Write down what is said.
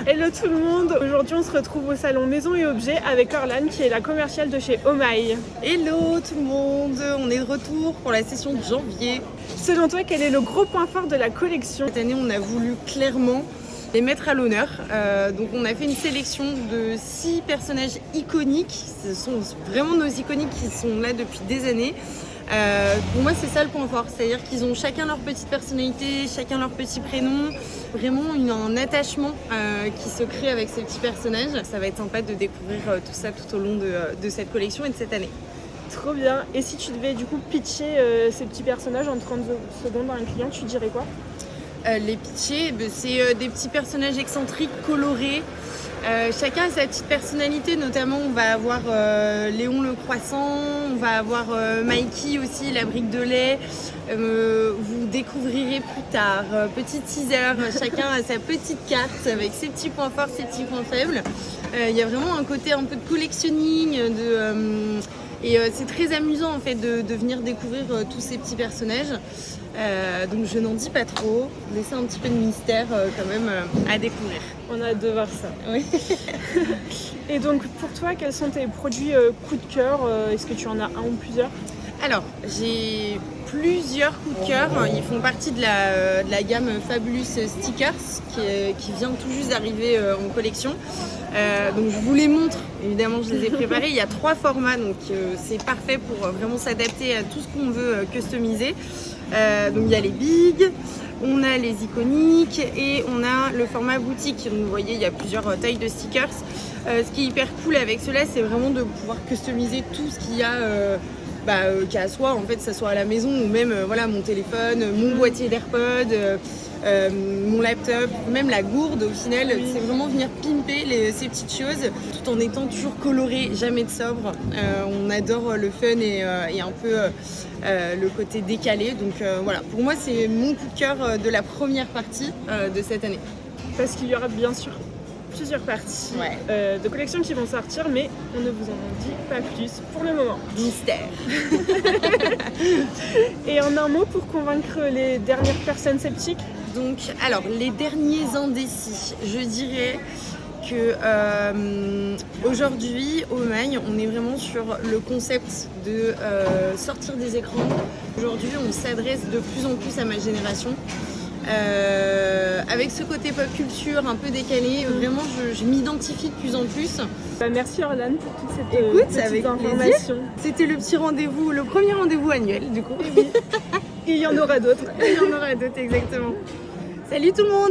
Hello tout le monde. Aujourd'hui on se retrouve au salon Maison et Objets avec Orlane qui est la commerciale de chez Omaï. Hello tout le monde, on est de retour pour la session de janvier. Selon toi, quel est le gros point fort de la collection? Cette année on a voulu clairement les mettre à l'honneur. Donc on a fait une sélection de 6 personnages iconiques. Ce sont vraiment nos iconiques qui sont là depuis des années. Pour moi c'est ça le point fort, c'est-à-dire qu'ils ont chacun leur petite personnalité, chacun leur petit prénom, vraiment un attachement qui se crée avec ces petits personnages. Ça va être sympa de découvrir tout ça tout au long de cette collection et de cette année. Trop bien. Et si tu devais du coup pitcher ces petits personnages en 30 secondes à un client, tu dirais quoi? Les pitchés, c'est des petits personnages excentriques, colorés. Chacun a sa petite personnalité, notamment on va avoir Léon le croissant, on va avoir Mikey aussi, la brique de lait. Vous découvrirez plus tard, petit teaser, chacun a sa petite carte avec ses petits points forts, ses petits points faibles. Il y a vraiment un côté un peu de collectionning, et c'est très amusant en fait de venir découvrir tous ces petits personnages. Donc je n'en dis pas trop, laissez un petit peu de mystère quand même à découvrir. On a hâte de voir ça. Oui. Et donc pour toi, quels sont tes produits coup de cœur? Est-ce que tu en as un ou plusieurs? Alors, j'ai plusieurs coups de cœur. Ils font partie de la gamme Fabulous Stickers qui vient tout juste d'arriver en collection. Donc je vous les montre, évidemment je les ai préparés. Il y a 3 formats, donc c'est parfait pour vraiment s'adapter à tout ce qu'on veut customiser. Donc il y a les bigs, on a les iconiques et on a le format boutique. Donc, vous voyez, il y a plusieurs tailles de stickers. Ce qui est hyper cool avec cela, c'est vraiment de pouvoir customiser tout ce qu'il y a qu'à soi, en fait, que ça soit à la maison ou même voilà, mon téléphone, mon boîtier d'AirPods, mon laptop, même la gourde au final. Oui. C'est vraiment venir pimper ces petites choses tout en étant toujours coloré, jamais de sobre. On adore le fun et un peu le côté décalé. Donc voilà, pour moi c'est mon coup de cœur de la première partie de cette année. Parce qu'il y aura bien sûr plusieurs parties de collections qui vont sortir, mais on ne vous en dit pas plus pour le moment. Mystère. Et en un mot pour convaincre les dernières personnes sceptiques? Donc, alors, les derniers indécis, je dirais que aujourd'hui, au Magne, on est vraiment sur le concept de sortir des écrans. Aujourd'hui, on s'adresse de plus en plus à ma génération. Avec ce côté pop culture un peu décalé, vraiment je m'identifie de plus en plus. Merci Orlane pour toute cette petite information. C'était le petit rendez-vous, le premier rendez-vous annuel du coup. Et oui. Et il y en aura d'autres. Il y en aura d'autres, exactement. Salut tout le monde!